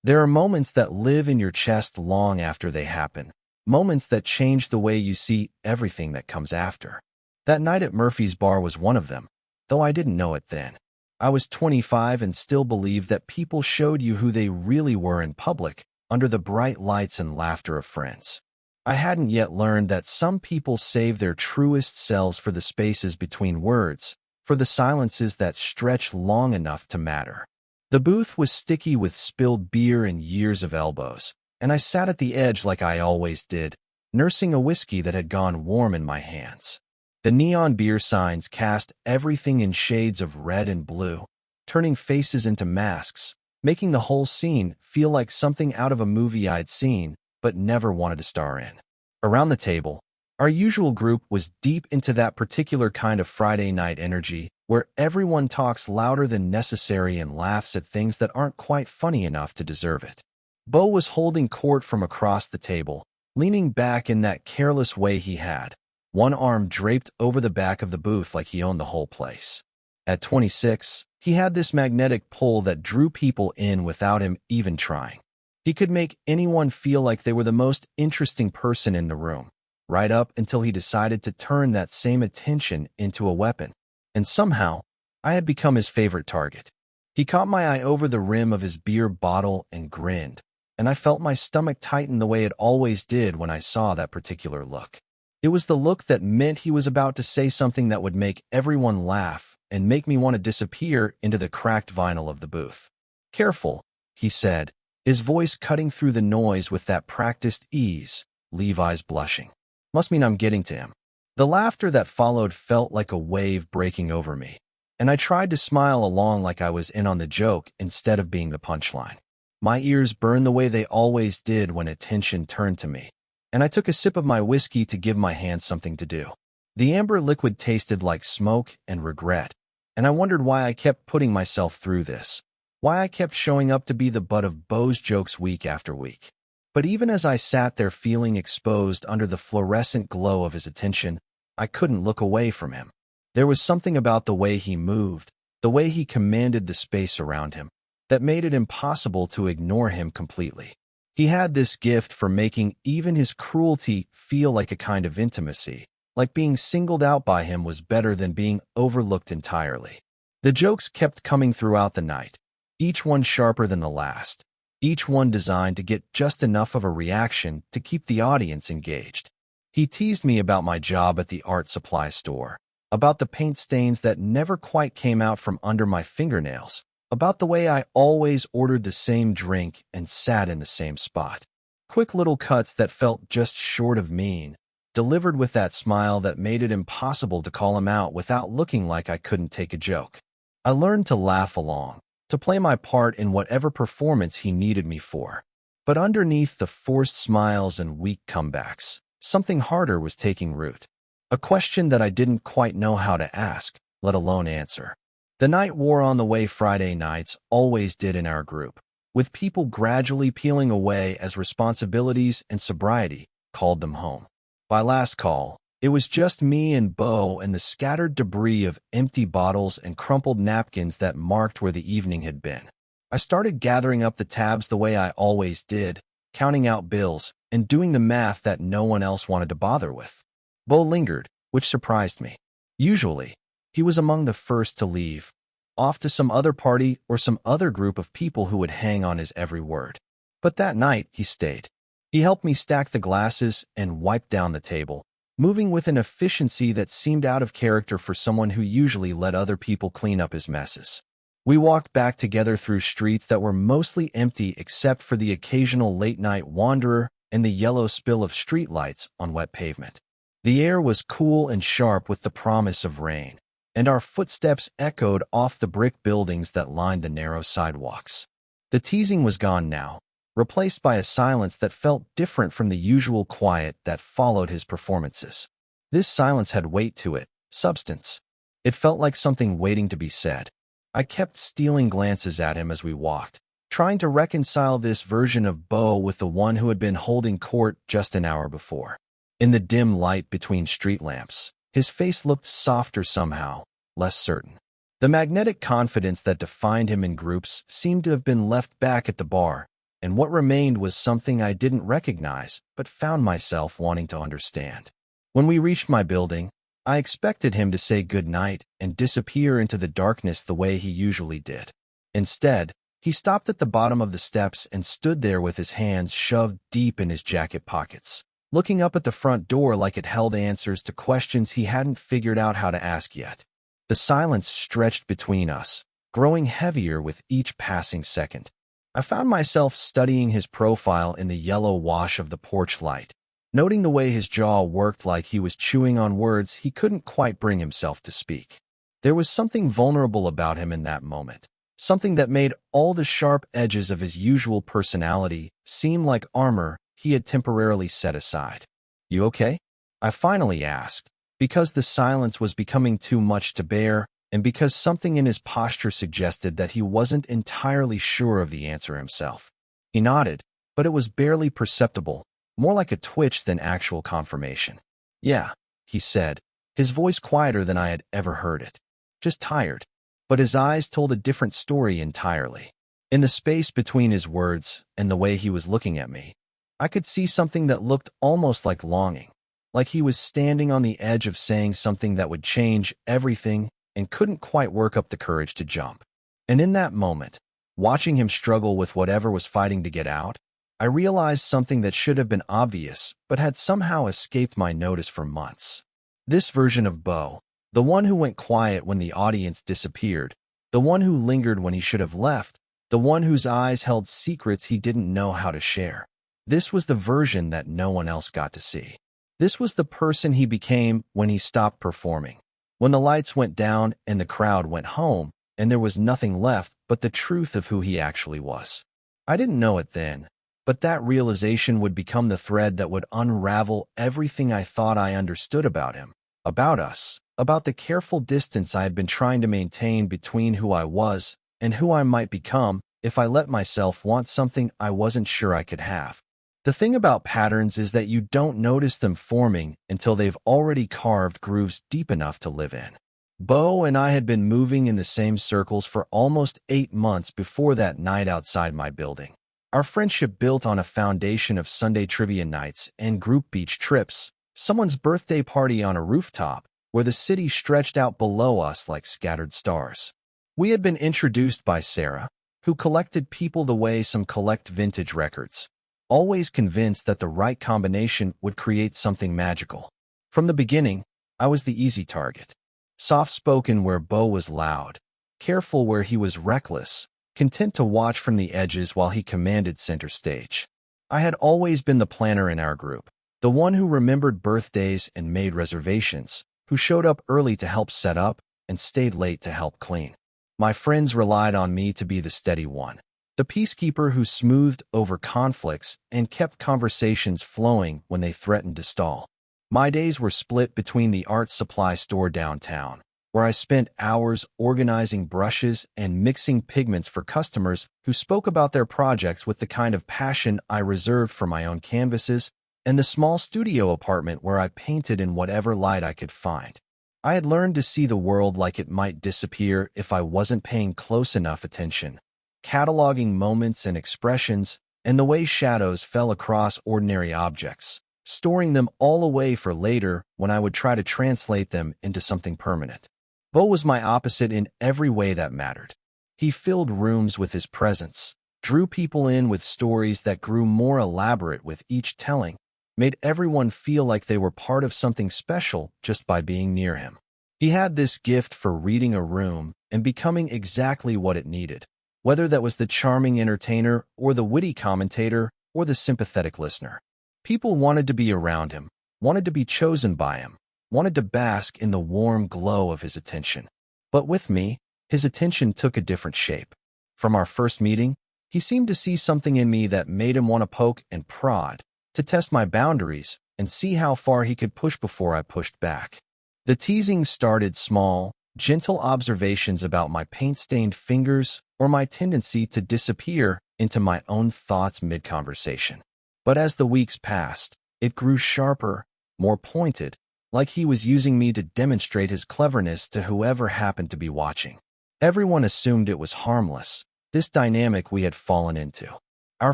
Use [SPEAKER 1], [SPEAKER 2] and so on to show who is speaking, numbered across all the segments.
[SPEAKER 1] There are moments that live in your chest long after they happen, moments that change the way you see everything that comes after. That night at Murphy's bar was one of them, though I didn't know it then. I was 25 and still believed that people showed you who they really were in public, under the bright lights and laughter of friends. I hadn't yet learned that some people save their truest selves for the spaces between words, for the silences that stretch long enough to matter. The booth was sticky with spilled beer and years of elbows, and I sat at the edge like I always did, nursing a whiskey that had gone warm in my hands. The neon beer signs cast everything in shades of red and blue, turning faces into masks, making the whole scene feel like something out of a movie I'd seen but never wanted to star in. Around the table, our usual group was deep into that particular kind of Friday night energy where everyone talks louder than necessary and laughs at things that aren't quite funny enough to deserve it. Bo was holding court from across the table, leaning back in that careless way he had, one arm draped over the back of the booth like he owned the whole place. At 26, he had this magnetic pull that drew people in without him even trying. He could make anyone feel like they were the most interesting person in the room, right up until he decided to turn that same attention into a weapon. And somehow, I had become his favorite target. He caught my eye over the rim of his beer bottle and grinned, and I felt my stomach tighten the way it always did when I saw that particular look. It was the look that meant he was about to say something that would make everyone laugh and make me want to disappear into the cracked vinyl of the booth. "Careful," he said, his voice cutting through the noise with that practiced ease, Levi's blushing. "Must mean I'm getting to him." The laughter that followed felt like a wave breaking over me, and I tried to smile along like I was in on the joke instead of being the punchline. My ears burned the way they always did when attention turned to me, and I took a sip of my whiskey to give my hands something to do. The amber liquid tasted like smoke and regret, and I wondered why I kept putting myself through this, why I kept showing up to be the butt of Bo's jokes week after week. But even as I sat there feeling exposed under the fluorescent glow of his attention, I couldn't look away from him. There was something about the way he moved, the way he commanded the space around him, that made it impossible to ignore him completely. He had this gift for making even his cruelty feel like a kind of intimacy, like being singled out by him was better than being overlooked entirely. The jokes kept coming throughout the night, each one sharper than the last, each one designed to get just enough of a reaction to keep the audience engaged. He teased me about my job at the art supply store, about the paint stains that never quite came out from under my fingernails, about the way I always ordered the same drink and sat in the same spot. Quick little cuts that felt just short of mean, delivered with that smile that made it impossible to call him out without looking like I couldn't take a joke. I learned to laugh along, to play my part in whatever performance he needed me for. But underneath the forced smiles and weak comebacks, something harder was taking root. A question that I didn't quite know how to ask, let alone answer. The night wore on the way Friday nights always did in our group, with people gradually peeling away as responsibilities and sobriety called them home. By last call, it was just me and Bo and the scattered debris of empty bottles and crumpled napkins that marked where the evening had been. I started gathering up the tabs the way I always did, counting out bills and doing the math that no one else wanted to bother with. Bo lingered, which surprised me. Usually, he was among the first to leave, off to some other party or some other group of people who would hang on his every word. But that night, he stayed. He helped me stack the glasses and wipe down the table, moving with an efficiency that seemed out of character for someone who usually let other people clean up his messes. We walked back together through streets that were mostly empty except for the occasional late-night wanderer and the yellow spill of streetlights on wet pavement. The air was cool and sharp with the promise of rain, and our footsteps echoed off the brick buildings that lined the narrow sidewalks. The teasing was gone now, replaced by a silence that felt different from the usual quiet that followed his performances. This silence had weight to it, substance. It felt like something waiting to be said. I kept stealing glances at him as we walked, trying to reconcile this version of Bo with the one who had been holding court just an hour before. In the dim light between street lamps, his face looked softer somehow, less certain. The magnetic confidence that defined him in groups seemed to have been left back at the bar, and what remained was something I didn't recognize, but found myself wanting to understand. When we reached my building, I expected him to say goodnight and disappear into the darkness the way he usually did. Instead, he stopped at the bottom of the steps and stood there with his hands shoved deep in his jacket pockets, looking up at the front door like it held answers to questions he hadn't figured out how to ask yet. The silence stretched between us, growing heavier with each passing second. I found myself studying his profile in the yellow wash of the porch light, noting the way his jaw worked like he was chewing on words he couldn't quite bring himself to speak. There was something vulnerable about him in that moment, something that made all the sharp edges of his usual personality seem like armor he had temporarily set aside. "You okay?" I finally asked, because the silence was becoming too much to bear, and because something in his posture suggested that he wasn't entirely sure of the answer himself. He nodded, but it was barely perceptible, more like a twitch than actual confirmation. "Yeah," he said, his voice quieter than I had ever heard it. "Just tired." But his eyes told a different story entirely. In the space between his words and the way he was looking at me, I could see something that looked almost like longing, like he was standing on the edge of saying something that would change everything and couldn't quite work up the courage to jump. And in that moment, watching him struggle with whatever was fighting to get out, I realized something that should have been obvious but had somehow escaped my notice for months. This version of Bo, the one who went quiet when the audience disappeared, the one who lingered when he should have left, the one whose eyes held secrets he didn't know how to share. This was the version that no one else got to see. This was the person he became when he stopped performing, when the lights went down and the crowd went home, and there was nothing left but the truth of who he actually was. I didn't know it then, but that realization would become the thread that would unravel everything I thought I understood about him, about us, about the careful distance I had been trying to maintain between who I was and who I might become if I let myself want something I wasn't sure I could have. The thing about patterns is that you don't notice them forming until they've already carved grooves deep enough to live in. Bo and I had been moving in the same circles for almost 8 months before that night outside my building. Our friendship built on a foundation of Sunday trivia nights and group beach trips, someone's birthday party on a rooftop, where the city stretched out below us like scattered stars. We had been introduced by Sarah, who collected people the way some collect vintage records, always convinced that the right combination would create something magical. From the beginning, I was the easy target. Soft-spoken where Bo was loud, careful where he was reckless, content to watch from the edges while he commanded center stage. I had always been the planner in our group, the one who remembered birthdays and made reservations, who showed up early to help set up and stayed late to help clean. My friends relied on me to be the steady one, the peacekeeper who smoothed over conflicts and kept conversations flowing when they threatened to stall. My days were split between the art supply store downtown, where I spent hours organizing brushes and mixing pigments for customers who spoke about their projects with the kind of passion I reserved for my own canvases, and the small studio apartment where I painted in whatever light I could find. I had learned to see the world like it might disappear if I wasn't paying close enough attention, cataloging moments and expressions, and the way shadows fell across ordinary objects, storing them all away for later when I would try to translate them into something permanent. Bo was my opposite in every way that mattered. He filled rooms with his presence, drew people in with stories that grew more elaborate with each telling, made everyone feel like they were part of something special just by being near him. He had this gift for reading a room and becoming exactly what it needed, whether that was the charming entertainer or the witty commentator or the sympathetic listener. People wanted to be around him, wanted to be chosen by him, wanted to bask in the warm glow of his attention. But with me, his attention took a different shape. From our first meeting, he seemed to see something in me that made him want to poke and prod, to test my boundaries and see how far he could push before I pushed back. The teasing started small, gentle observations about my paint-stained fingers or my tendency to disappear into my own thoughts mid-conversation. But as the weeks passed, it grew sharper, more pointed, like he was using me to demonstrate his cleverness to whoever happened to be watching. Everyone assumed it was harmless, this dynamic we had fallen into. Our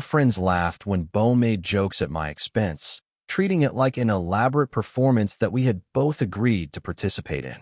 [SPEAKER 1] friends laughed when Bo made jokes at my expense, treating it like an elaborate performance that we had both agreed to participate in.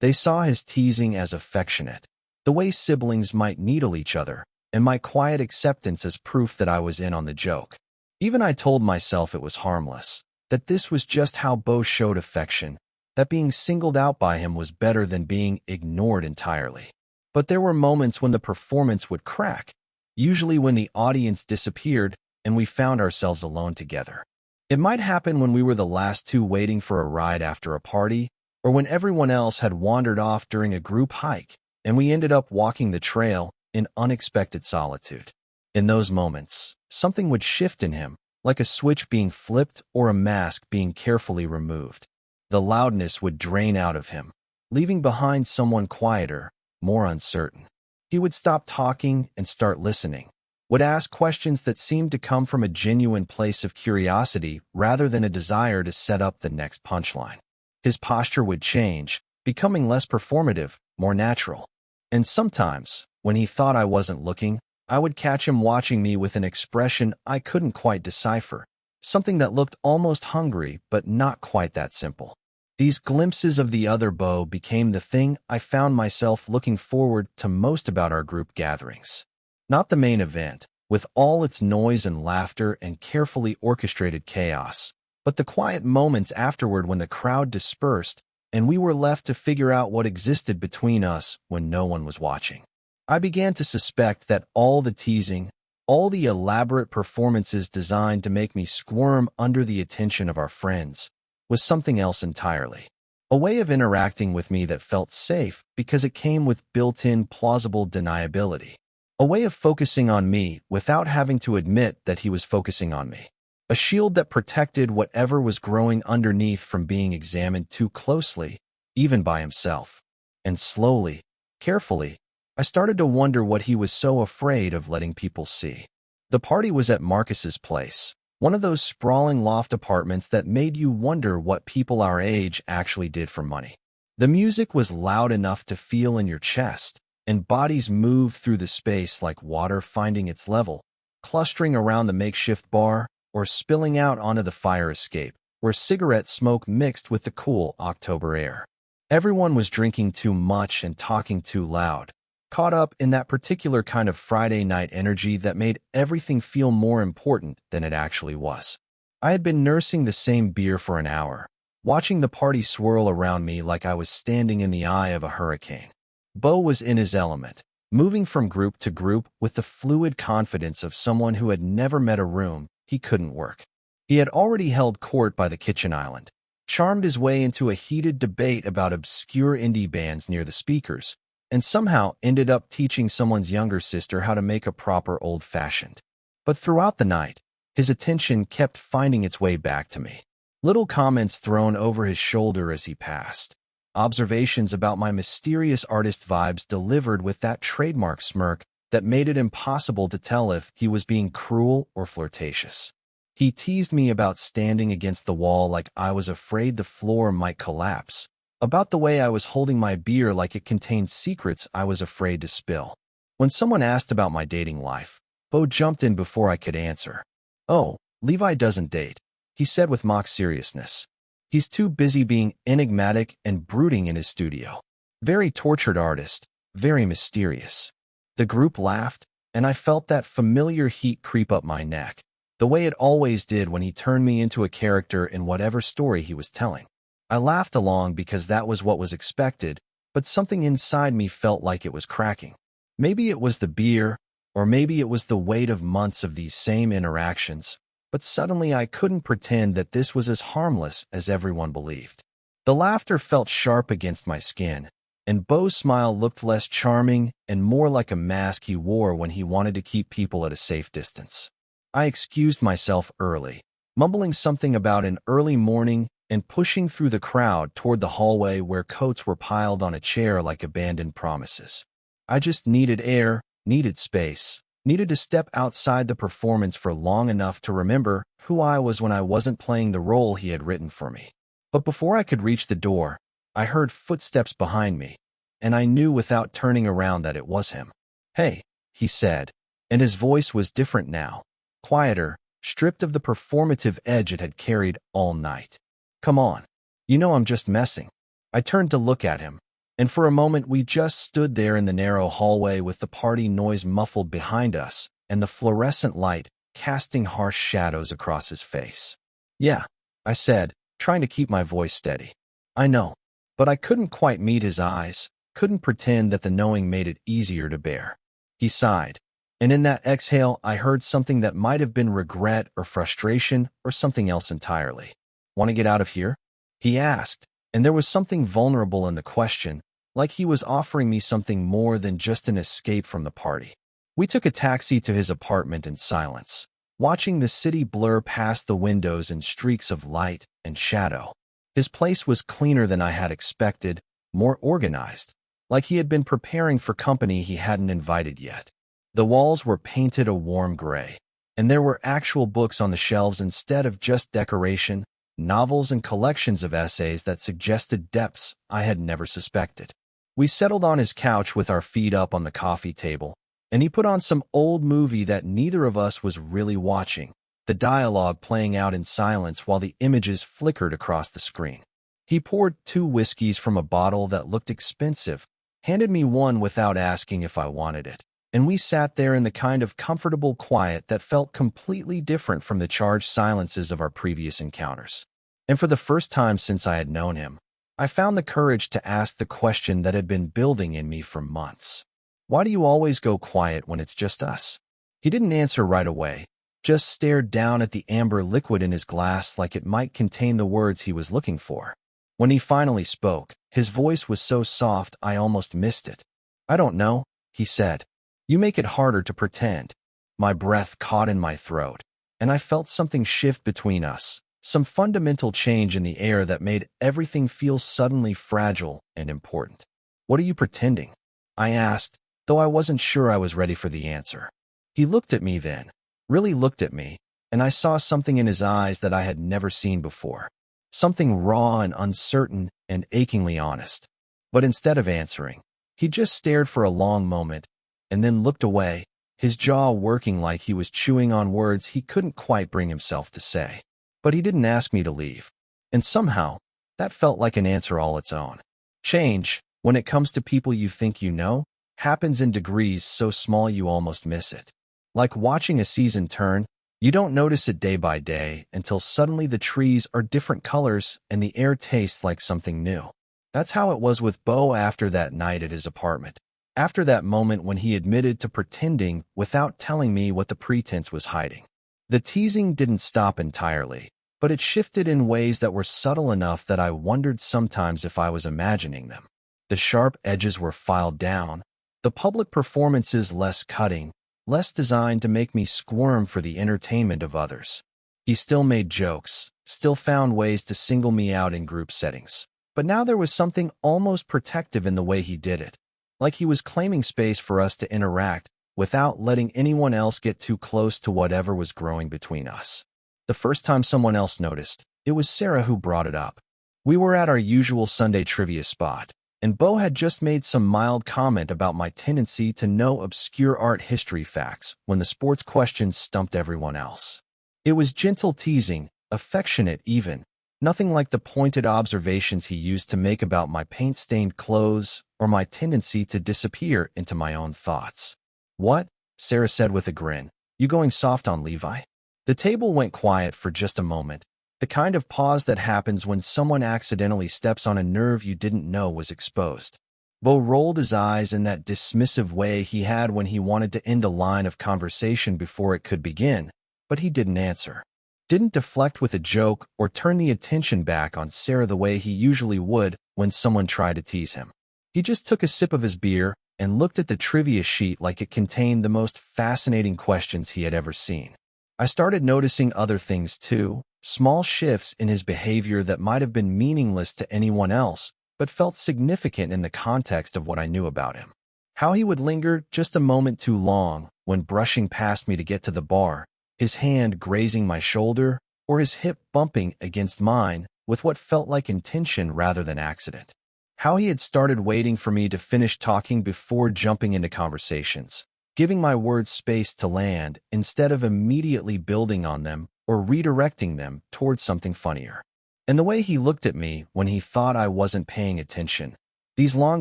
[SPEAKER 1] They saw his teasing as affectionate, the way siblings might needle each other, and my quiet acceptance as proof that I was in on the joke. Even I told myself it was harmless, that this was just how Bo showed affection, that being singled out by him was better than being ignored entirely. But there were moments when the performance would crack, usually when the audience disappeared and we found ourselves alone together. It might happen when we were the last two waiting for a ride after a party, or when everyone else had wandered off during a group hike, and we ended up walking the trail in unexpected solitude. In those moments, something would shift in him, like a switch being flipped or a mask being carefully removed. The loudness would drain out of him, leaving behind someone quieter, more uncertain. He would stop talking and start listening, would ask questions that seemed to come from a genuine place of curiosity rather than a desire to set up the next punchline. His posture would change, becoming less performative, more natural. And sometimes, when he thought I wasn't looking, I would catch him watching me with an expression I couldn't quite decipher, something that looked almost hungry but not quite that simple. These glimpses of the other Bo became the thing I found myself looking forward to most about our group gatherings. Not the main event, with all its noise and laughter and carefully orchestrated chaos, but the quiet moments afterward when the crowd dispersed and we were left to figure out what existed between us when no one was watching. I began to suspect that all the teasing, all the elaborate performances designed to make me squirm under the attention of our friends, was something else entirely. A way of interacting with me that felt safe because it came with built-in plausible deniability. A way of focusing on me without having to admit that he was focusing on me. A shield that protected whatever was growing underneath from being examined too closely, even by himself. And slowly, carefully, I started to wonder what he was so afraid of letting people see. The party was at Marcus's place, one of those sprawling loft apartments that made you wonder what people our age actually did for money. The music was loud enough to feel in your chest, and bodies moved through the space like water finding its level, clustering around the makeshift bar or spilling out onto the fire escape, where cigarette smoke mixed with the cool October air. Everyone was drinking too much and talking too loud, caught up in that particular kind of Friday night energy that made everything feel more important than it actually was. I had been nursing the same beer for an hour, watching the party swirl around me like I was standing in the eye of a hurricane. Bo was in his element, moving from group to group with the fluid confidence of someone who had never met a room he couldn't work. He had already held court by the kitchen island, charmed his way into a heated debate about obscure indie bands near the speakers, and somehow ended up teaching someone's younger sister how to make a proper old-fashioned. But throughout the night, his attention kept finding its way back to me. Little comments thrown over his shoulder as he passed. Observations about my mysterious artist vibes delivered with that trademark smirk that made it impossible to tell if he was being cruel or flirtatious. He teased me about standing against the wall like I was afraid the floor might collapse, about the way I was holding my beer like it contained secrets I was afraid to spill. When someone asked about my dating life, Bo jumped in before I could answer. "Oh, Levi doesn't date," he said with mock seriousness. "He's too busy being enigmatic and brooding in his studio. Very tortured artist, very mysterious." The group laughed, and I felt that familiar heat creep up my neck, the way it always did when he turned me into a character in whatever story he was telling. I laughed along because that was what was expected, but something inside me felt like it was cracking. Maybe it was the beer, or maybe it was the weight of months of these same interactions, but suddenly I couldn't pretend that this was as harmless as everyone believed. The laughter felt sharp against my skin, and Bo's smile looked less charming and more like a mask he wore when he wanted to keep people at a safe distance. I excused myself early, mumbling something about an early morning and pushing through the crowd toward the hallway where coats were piled on a chair like abandoned promises. I just needed air, needed space, needed to step outside the performance for long enough to remember who I was when I wasn't playing the role he had written for me. But before I could reach the door, I heard footsteps behind me, and I knew without turning around that it was him. "Hey," he said, and his voice was different now, quieter, stripped of the performative edge it had carried all night. Come on. You know I'm just messing. I turned to look at him, and for a moment we just stood there in the narrow hallway with the party noise muffled behind us and the fluorescent light casting harsh shadows across his face. Yeah, I said, trying to keep my voice steady. I know, but I couldn't quite meet his eyes, couldn't pretend that the knowing made it easier to bear. He sighed, and in that exhale I heard something that might have been regret or frustration or something else entirely. Want to get out of here? He asked, and there was something vulnerable in the question, like he was offering me something more than just an escape from the party. We took a taxi to his apartment in silence, watching the city blur past the windows in streaks of light and shadow. His place was cleaner than I had expected, more organized, like he had been preparing for company he hadn't invited yet. The walls were painted a warm gray, and there were actual books on the shelves instead of just decoration, novels and collections of essays that suggested depths I had never suspected. We settled on his couch with our feet up on the coffee table, and he put on some old movie that neither of us was really watching, the dialogue playing out in silence while the images flickered across the screen. He poured 2 whiskeys from a bottle that looked expensive, handed me one without asking if I wanted it, and we sat there in the kind of comfortable quiet that felt completely different from the charged silences of our previous encounters. And for the first time since I had known him, I found the courage to ask the question that had been building in me for months. Why do you always go quiet when it's just us? He didn't answer right away, just stared down at the amber liquid in his glass like it might contain the words he was looking for. When he finally spoke, his voice was so soft I almost missed it. I don't know, he said. You make it harder to pretend. My breath caught in my throat, and I felt something shift between us, some fundamental change in the air that made everything feel suddenly fragile and important. What are you pretending? I asked, though I wasn't sure I was ready for the answer. He looked at me then, really looked at me, and I saw something in his eyes that I had never seen before. Something raw and uncertain and achingly honest. But instead of answering, he just stared for a long moment and then looked away, his jaw working like he was chewing on words he couldn't quite bring himself to say. But he didn't ask me to leave, and somehow, that felt like an answer all its own. Change, when it comes to people you think you know, happens in degrees so small you almost miss it. Like watching a season turn, you don't notice it day by day until suddenly the trees are different colors and the air tastes like something new. That's how it was with Bo after that night at his apartment. After that moment when he admitted to pretending without telling me what the pretense was hiding. The teasing didn't stop entirely, but it shifted in ways that were subtle enough that I wondered sometimes if I was imagining them. The sharp edges were filed down, the public performances less cutting, less designed to make me squirm for the entertainment of others. He still made jokes, still found ways to single me out in group settings. But now there was something almost protective in the way he did it, like he was claiming space for us to interact without letting anyone else get too close to whatever was growing between us. The first time someone else noticed, it was Sarah who brought it up. We were at our usual Sunday trivia spot, and Bo had just made some mild comment about my tendency to know obscure art history facts when the sports questions stumped everyone else. It was gentle teasing, affectionate even, nothing like the pointed observations he used to make about my paint-stained clothes or my tendency to disappear into my own thoughts. What? Sarah said with a grin. You going soft on Levi? The table went quiet for just a moment, the kind of pause that happens when someone accidentally steps on a nerve you didn't know was exposed. Bo rolled his eyes in that dismissive way he had when he wanted to end a line of conversation before it could begin, but he didn't answer. Didn't deflect with a joke or turn the attention back on Sarah the way he usually would when someone tried to tease him. He just took a sip of his beer and looked at the trivia sheet like it contained the most fascinating questions he had ever seen. I started noticing other things too, small shifts in his behavior that might have been meaningless to anyone else, but felt significant in the context of what I knew about him. How he would linger just a moment too long when brushing past me to get to the bar, his hand grazing my shoulder, or his hip bumping against mine with what felt like intention rather than accident. How he had started waiting for me to finish talking before jumping into conversations. giving my words space to land instead of immediately building on them or redirecting them towards something funnier. And the way he looked at me when he thought I wasn't paying attention, these long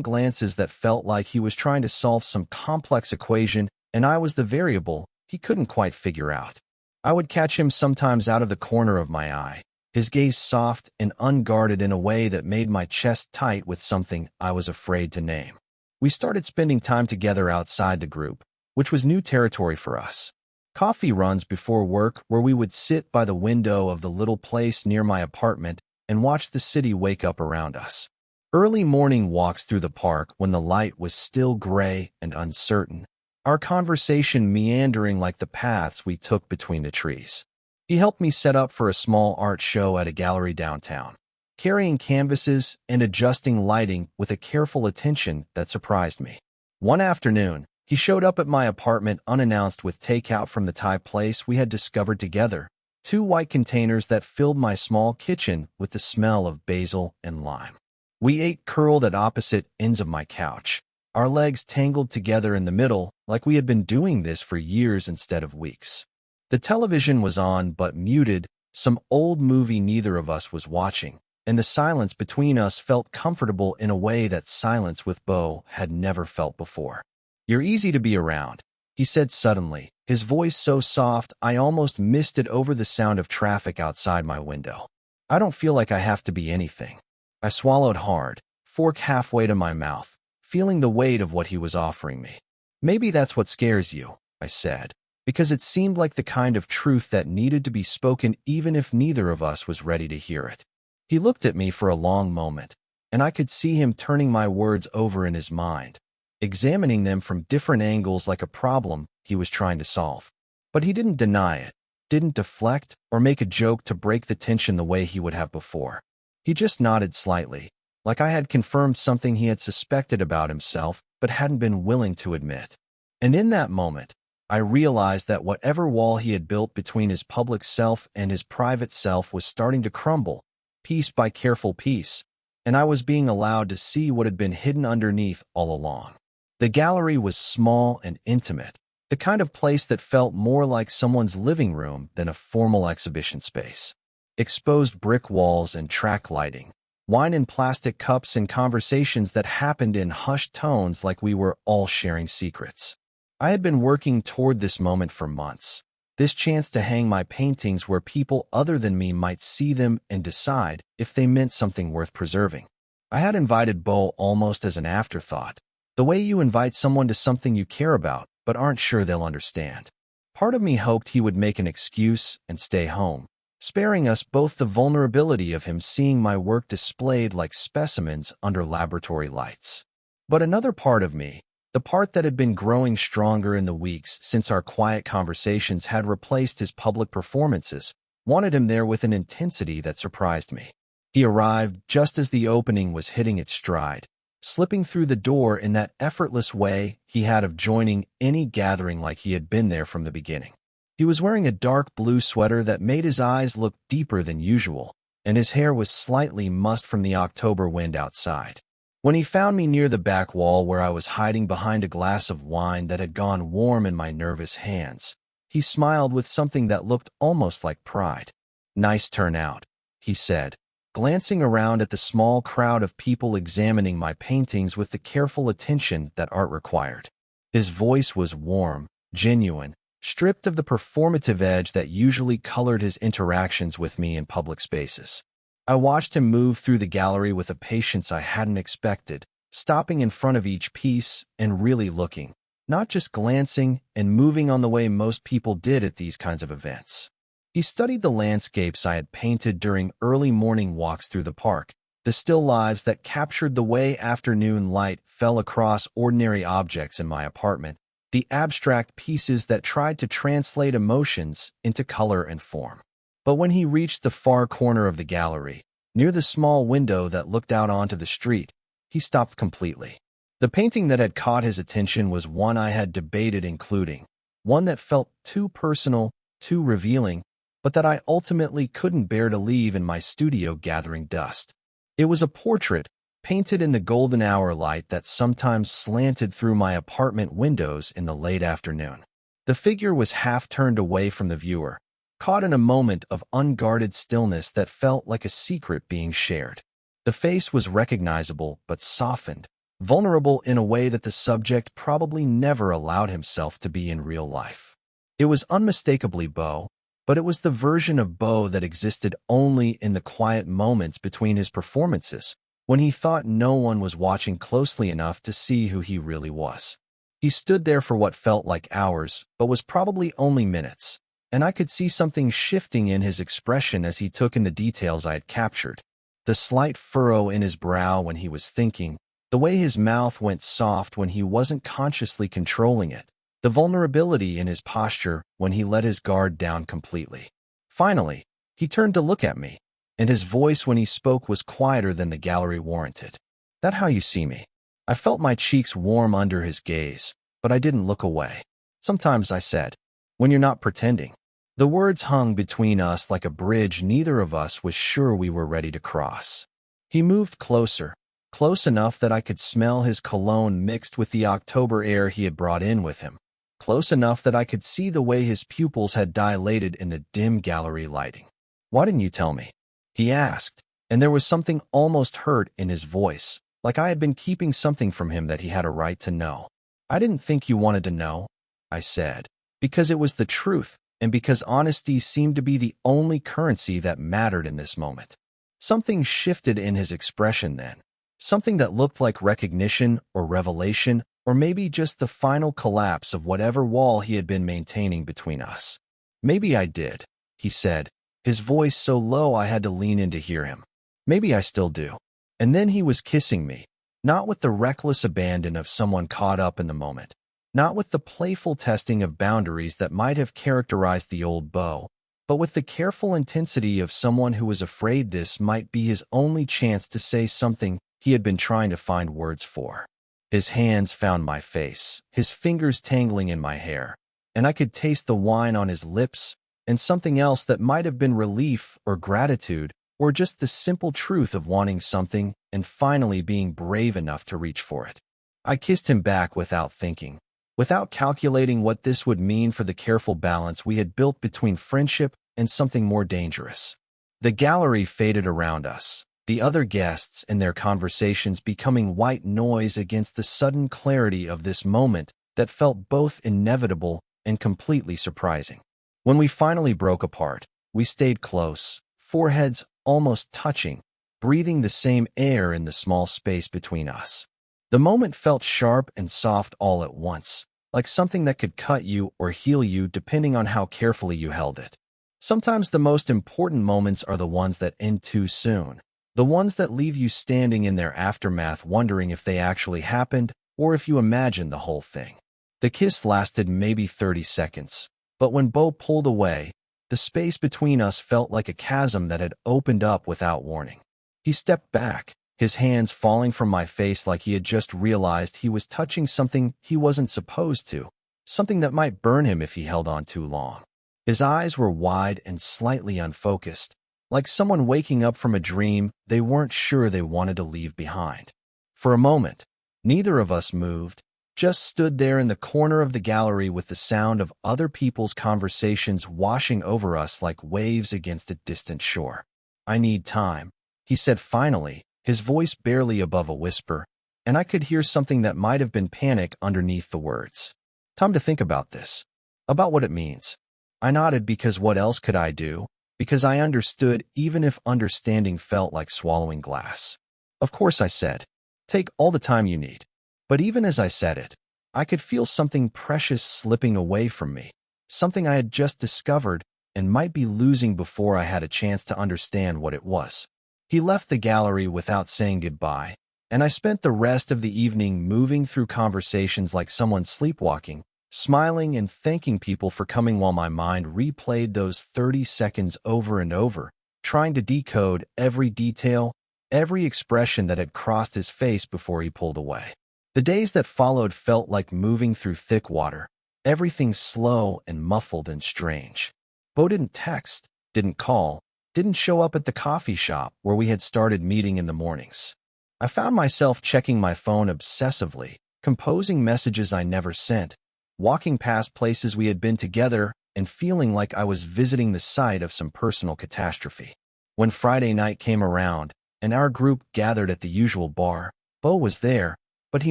[SPEAKER 1] glances that felt like he was trying to solve some complex equation and I was the variable he couldn't quite figure out. I would catch him sometimes out of the corner of my eye, his gaze soft and unguarded in a way that made my chest tight with something I was afraid to name. We started spending time together outside the group, which was new territory for us. Coffee runs before work where we would sit by the window of the little place near my apartment and watch the city wake up around us. Early morning walks through the park when the light was still gray and uncertain, our conversation meandering like the paths we took between the trees. He helped me set up for a small art show at a gallery downtown, carrying canvases and adjusting lighting with a careful attention that surprised me. One afternoon, he showed up at my apartment unannounced with takeout from the Thai place we had discovered together, 2 white containers that filled my small kitchen with the smell of basil and lime. We ate curled at opposite ends of my couch, our legs tangled together in the middle like we had been doing this for years instead of weeks. The television was on but muted, some old movie neither of us was watching, and the silence between us felt comfortable in a way that silence with Bo had never felt before. "You're easy to be around," he said suddenly, his voice so soft I almost missed it over the sound of traffic outside my window. "I don't feel like I have to be anything." I swallowed hard, fork halfway to my mouth, feeling the weight of what he was offering me. "Maybe that's what scares you," I said, because it seemed like the kind of truth that needed to be spoken even if neither of us was ready to hear it. He looked at me for a long moment, and I could see him turning my words over in his mind, examining them from different angles like a problem he was trying to solve. But he didn't deny it, didn't deflect or make a joke to break the tension the way he would have before. He just nodded slightly, like I had confirmed something he had suspected about himself but hadn't been willing to admit. And in that moment, I realized that whatever wall he had built between his public self and his private self was starting to crumble, piece by careful piece, and I was being allowed to see what had been hidden underneath all along. The gallery was small and intimate, the kind of place that felt more like someone's living room than a formal exhibition space. Exposed brick walls and track lighting, wine in plastic cups and conversations that happened in hushed tones like we were all sharing secrets. I had been working toward this moment for months, this chance to hang my paintings where people other than me might see them and decide if they meant something worth preserving. I had invited Bo almost as an afterthought, the way you invite someone to something you care about but aren't sure they'll understand. Part of me hoped he would make an excuse and stay home, sparing us both the vulnerability of him seeing my work displayed like specimens under laboratory lights. But another part of me, the part that had been growing stronger in the weeks since our quiet conversations had replaced his public performances, wanted him there with an intensity that surprised me. He arrived just as the opening was hitting its stride, slipping through the door in that effortless way he had of joining any gathering like he had been there from the beginning. He was wearing a dark blue sweater that made his eyes look deeper than usual, and his hair was slightly mussed from the October wind outside. When he found me near the back wall where I was hiding behind a glass of wine that had gone warm in my nervous hands, he smiled with something that looked almost like pride. "Nice turnout," he said, glancing around at the small crowd of people examining my paintings with the careful attention that art required. His voice was warm, genuine, stripped of the performative edge that usually colored his interactions with me in public spaces. I watched him move through the gallery with a patience I hadn't expected, stopping in front of each piece and really looking, not just glancing and moving on the way most people did at these kinds of events. He studied the landscapes I had painted during early morning walks through the park, the still lives that captured the way afternoon light fell across ordinary objects in my apartment, the abstract pieces that tried to translate emotions into color and form. But when he reached the far corner of the gallery, near the small window that looked out onto the street, he stopped completely. The painting that had caught his attention was one I had debated including, one that felt too personal, too revealing, but that I ultimately couldn't bear to leave in my studio gathering dust. It was a portrait, painted in the golden hour light that sometimes slanted through my apartment windows in the late afternoon. The figure was half turned away from the viewer, caught in a moment of unguarded stillness that felt like a secret being shared. The face was recognizable but softened, vulnerable in a way that the subject probably never allowed himself to be in real life. It was unmistakably Bo, but it was the version of Bo that existed only in the quiet moments between his performances, when he thought no one was watching closely enough to see who he really was. He stood there for what felt like hours, but was probably only minutes, and I could see something shifting in his expression as he took in the details I had captured. The slight furrow in his brow when he was thinking, the way his mouth went soft when he wasn't consciously controlling it, the vulnerability in his posture when he let his guard down completely. Finally, he turned to look at me, and his voice when he spoke was quieter than the gallery warranted. "That how you see me?" I felt my cheeks warm under his gaze, but I didn't look away. "Sometimes," I said, "when you're not pretending." The words hung between us like a bridge neither of us was sure we were ready to cross. He moved closer, close enough that I could smell his cologne mixed with the October air he had brought in with him, close enough that I could see the way his pupils had dilated in the dim gallery lighting. "Why didn't you tell me?" he asked, and there was something almost hurt in his voice, like I had been keeping something from him that he had a right to know. "I didn't think you wanted to know," I said, because it was the truth, and because honesty seemed to be the only currency that mattered in this moment. Something shifted in his expression then, something that looked like recognition or revelation, or maybe just the final collapse of whatever wall he had been maintaining between us. "Maybe I did," he said, his voice so low I had to lean in to hear him. "Maybe I still do." And then he was kissing me, not with the reckless abandon of someone caught up in the moment, not with the playful testing of boundaries that might have characterized the old Bo, but with the careful intensity of someone who was afraid this might be his only chance to say something he had been trying to find words for. His hands found my face, his fingers tangling in my hair, and I could taste the wine on his lips and something else that might have been relief or gratitude or just the simple truth of wanting something and finally being brave enough to reach for it. I kissed him back without thinking, without calculating what this would mean for the careful balance we had built between friendship and something more dangerous. The gallery faded around us, the other guests and their conversations becoming white noise against the sudden clarity of this moment that felt both inevitable and completely surprising. When we finally broke apart, we stayed close, foreheads almost touching, breathing the same air in the small space between us. The moment felt sharp and soft all at once, like something that could cut you or heal you depending on how carefully you held it. Sometimes the most important moments are the ones that end too soon, the ones that leave you standing in their aftermath wondering if they actually happened or if you imagined the whole thing. The kiss lasted maybe 30 seconds, but when Bo pulled away, the space between us felt like a chasm that had opened up without warning. He stepped back, his hands falling from my face like he had just realized he was touching something he wasn't supposed to, something that might burn him if he held on too long. His eyes were wide and slightly unfocused, like someone waking up from a dream they weren't sure they wanted to leave behind. For a moment, neither of us moved, just stood there in the corner of the gallery with the sound of other people's conversations washing over us like waves against a distant shore. "I need time," he said finally, his voice barely above a whisper, and I could hear something that might have been panic underneath the words. "Time to think about this, about what it means." I nodded because what else could I do? Because I understood even if understanding felt like swallowing glass. "Of course," I said. "Take all the time you need." But even as I said it, I could feel something precious slipping away from me, something I had just discovered and might be losing before I had a chance to understand what it was. He left the gallery without saying goodbye, and I spent the rest of the evening moving through conversations like someone sleepwalking, smiling and thanking people for coming while my mind replayed those 30 seconds over and over, trying to decode every detail, every expression that had crossed his face before he pulled away. The days that followed felt like moving through thick water, everything slow and muffled and strange. Bo didn't text, didn't call, didn't show up at the coffee shop where we had started meeting in the mornings. I found myself checking my phone obsessively, composing messages I never sent, walking past places we had been together, and feeling like I was visiting the site of some personal catastrophe. When Friday night came around, and our group gathered at the usual bar, Bo was there, but he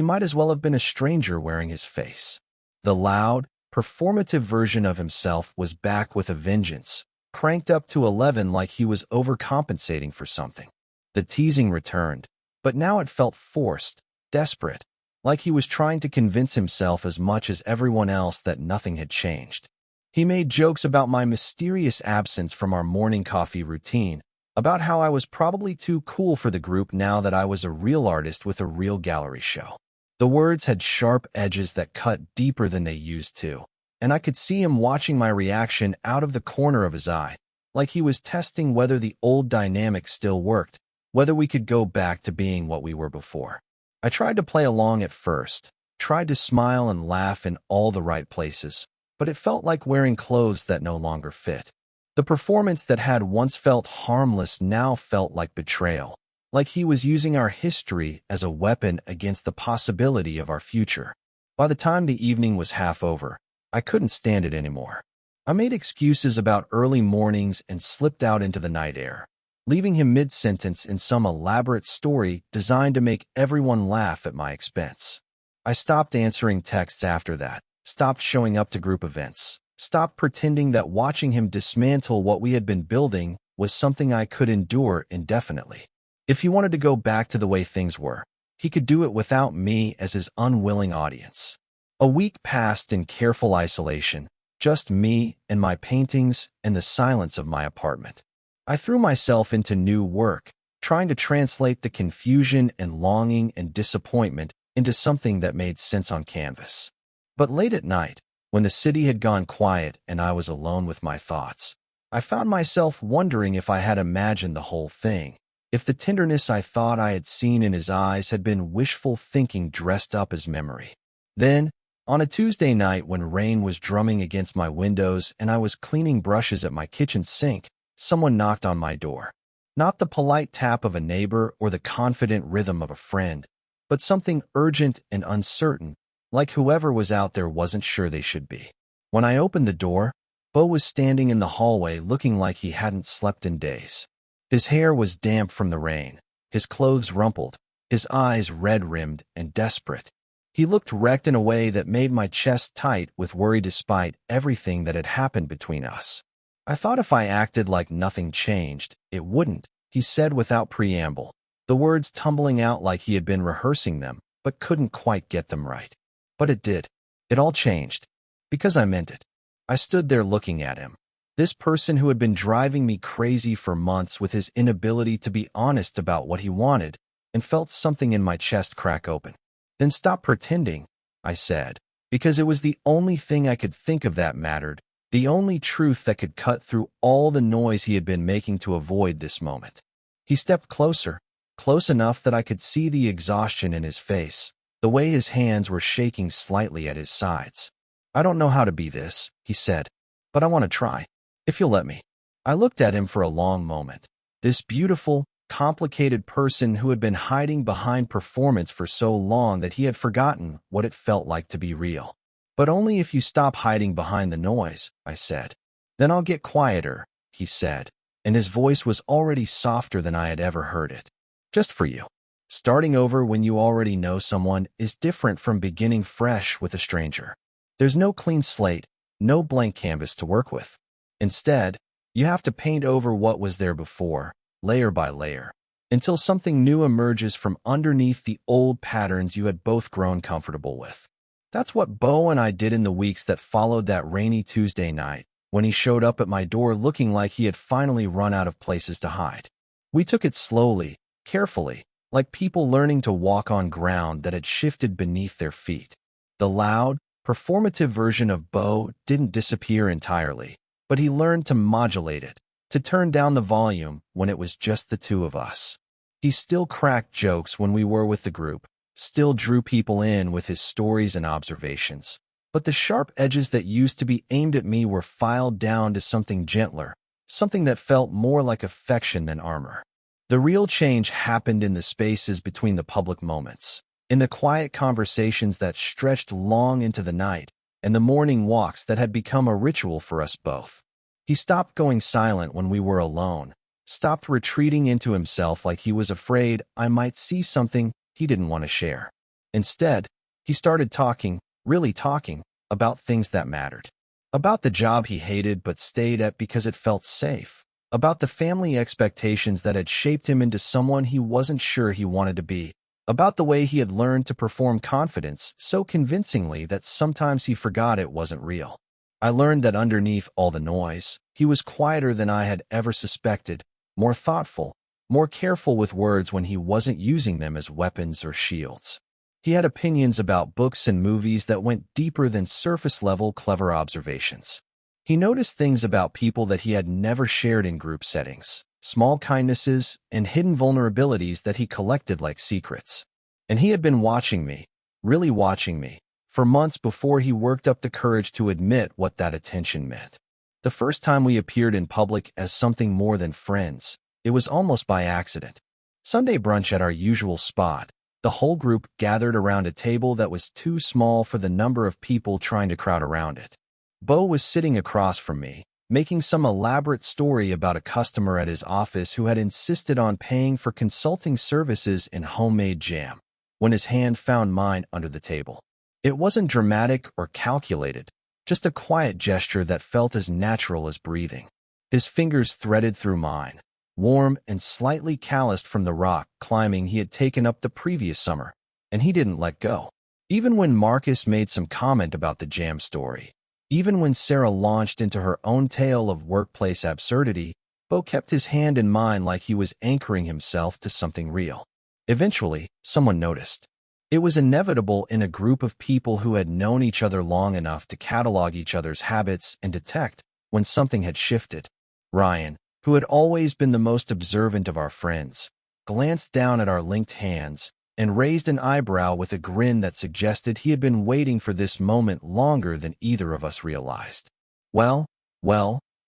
[SPEAKER 1] might as well have been a stranger wearing his face. The loud, performative version of himself was back with a vengeance, cranked up to 11 like he was overcompensating for something. The teasing returned, but now it felt forced, desperate, like he was trying to convince himself as much as everyone else that nothing had changed. He made jokes about my mysterious absence from our morning coffee routine, about how I was probably too cool for the group now that I was a real artist with a real gallery show. The words had sharp edges that cut deeper than they used to, and I could see him watching my reaction out of the corner of his eye, like he was testing whether the old dynamic still worked, whether we could go back to being what we were before. I tried to play along at first, tried to smile and laugh in all the right places, but it felt like wearing clothes that no longer fit. The performance that had once felt harmless now felt like betrayal, like he was using our history as a weapon against the possibility of our future. By the time the evening was half over, I couldn't stand it anymore. I made excuses about early mornings and slipped out into the night air, leaving him mid-sentence in some elaborate story designed to make everyone laugh at my expense. I stopped answering texts after that, stopped showing up to group events, stopped pretending that watching him dismantle what we had been building was something I could endure indefinitely. If he wanted to go back to the way things were, he could do it without me as his unwilling audience. A week passed in careful isolation, just me and my paintings and the silence of my apartment. I threw myself into new work, trying to translate the confusion and longing and disappointment into something that made sense on canvas. But late at night, when the city had gone quiet and I was alone with my thoughts, I found myself wondering if I had imagined the whole thing, if the tenderness I thought I had seen in his eyes had been wishful thinking dressed up as memory. Then, on a Tuesday night when rain was drumming against my windows and I was cleaning brushes at my kitchen sink, someone knocked on my door. Not the polite tap of a neighbor or the confident rhythm of a friend, but something urgent and uncertain, like whoever was out there wasn't sure they should be. When I opened the door, Bo was standing in the hallway looking like he hadn't slept in days. His hair was damp from the rain, his clothes rumpled, his eyes red-rimmed and desperate. He looked wrecked in a way that made my chest tight with worry despite everything that had happened between us. I thought if I acted like nothing changed, it wouldn't, he said without preamble, the words tumbling out like he had been rehearsing them, but couldn't quite get them right. But it did. It all changed. Because I meant it. I stood there looking at him. This person who had been driving me crazy for months with his inability to be honest about what he wanted, and felt something in my chest crack open. Then stop pretending, I said, because it was the only thing I could think of that mattered, the only truth that could cut through all the noise he had been making to avoid this moment. He stepped closer, close enough that I could see the exhaustion in his face, the way his hands were shaking slightly at his sides. I don't know how to be this, he said, but I want to try, if you'll let me. I looked at him for a long moment. This beautiful, complicated person who had been hiding behind performance for so long that he had forgotten what it felt like to be real. But only if you stop hiding behind the noise, I said. Then I'll get quieter, he said, and his voice was already softer than I had ever heard it. Just for you. Starting over when you already know someone is different from beginning fresh with a stranger. There's no clean slate, no blank canvas to work with. Instead, you have to paint over what was there before, layer by layer, until something new emerges from underneath the old patterns you had both grown comfortable with. That's what Bo and I did in the weeks that followed that rainy Tuesday night, when he showed up at my door looking like he had finally run out of places to hide. We took it slowly, carefully, like people learning to walk on ground that had shifted beneath their feet. The loud, performative version of Bo didn't disappear entirely, but he learned to modulate it, to turn down the volume when it was just the two of us. He still cracked jokes when we were with the group, still drew people in with his stories and observations, but the sharp edges that used to be aimed at me were filed down to something gentler, something that felt more like affection than armor. The real change happened in the spaces between the public moments, in the quiet conversations that stretched long into the night, and the morning walks that had become a ritual for us both. He stopped going silent when we were alone, stopped retreating into himself like he was afraid I might see something he didn't want to share. Instead, he started talking, really talking, about things that mattered. About the job he hated but stayed at because it felt safe. About the family expectations that had shaped him into someone he wasn't sure he wanted to be. About the way he had learned to perform confidence so convincingly that sometimes he forgot it wasn't real. I learned that underneath all the noise, he was quieter than I had ever suspected, more thoughtful, more careful with words when he wasn't using them as weapons or shields. He had opinions about books and movies that went deeper than surface-level clever observations. He noticed things about people that he had never shared in group settings, small kindnesses and hidden vulnerabilities that he collected like secrets. And he had been watching me, really watching me, for months before he worked up the courage to admit what that attention meant. The first time we appeared in public as something more than friends, it was almost by accident. Sunday brunch at our usual spot, the whole group gathered around a table that was too small for the number of people trying to crowd around it. Bo was sitting across from me, making some elaborate story about a customer at his office who had insisted on paying for consulting services in homemade jam, when his hand found mine under the table. It wasn't dramatic or calculated, just a quiet gesture that felt as natural as breathing. His fingers threaded through mine, warm and slightly calloused from the rock climbing he had taken up the previous summer, and he didn't let go. Even when Marcus made some comment about the jam story, even when Sarah launched into her own tale of workplace absurdity, Bo kept his hand in mine like he was anchoring himself to something real. Eventually, someone noticed. It was inevitable in a group of people who had known each other long enough to catalog each other's habits and detect when something had shifted. Ryan, who had always been the most observant of our friends, glanced down at our linked hands and raised an eyebrow with a grin that suggested he had been waiting for this moment longer than either of us realized. Well,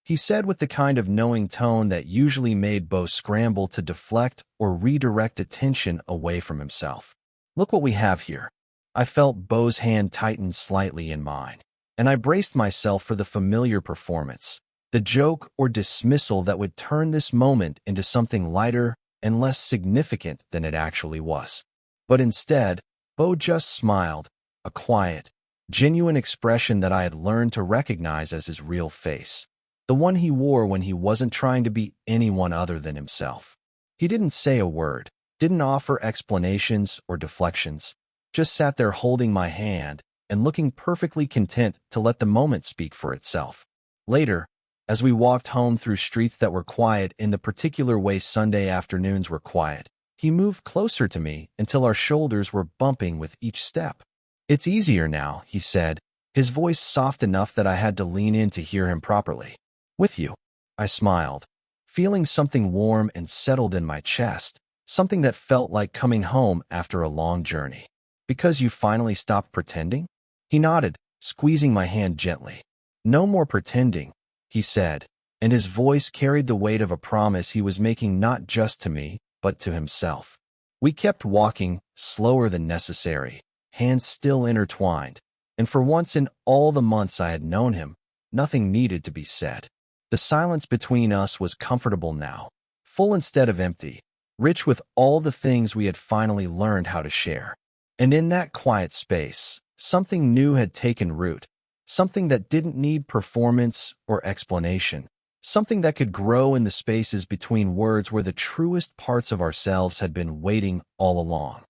[SPEAKER 1] he said with the kind of knowing tone that usually made Bo scramble to deflect or redirect attention away from himself. Look what we have here. I felt Bo's hand tighten slightly in mine, and I braced myself for the familiar performance, the joke or dismissal that would turn this moment into something lighter and less significant than it actually was. But instead, Bo just smiled, a quiet, genuine expression that I had learned to recognize as his real face, the one he wore when he wasn't trying to be anyone other than himself. He didn't say a word, didn't offer explanations or deflections, just sat there holding my hand and looking perfectly content to let the moment speak for itself. Later, as we walked home through streets that were quiet in the particular way Sunday afternoons were quiet, he moved closer to me until our shoulders were bumping with each step. "It's easier now," he said, his voice soft enough that I had to lean in to hear him properly. "With you." I smiled, feeling something warm and settled in my chest, something that felt like coming home after a long journey. "Because you finally stopped pretending?" He nodded, squeezing my hand gently. "No more pretending," he said, and his voice carried the weight of a promise he was making not just to me, but to himself. We kept walking, slower than necessary, hands still intertwined, and for once in all the months I had known him, nothing needed to be said. The silence between us was comfortable now, full instead of empty, rich with all the things we had finally learned how to share. And in that quiet space, something new had taken root, something that didn't need performance or explanation, something that could grow in the spaces between words where the truest parts of ourselves had been waiting all along.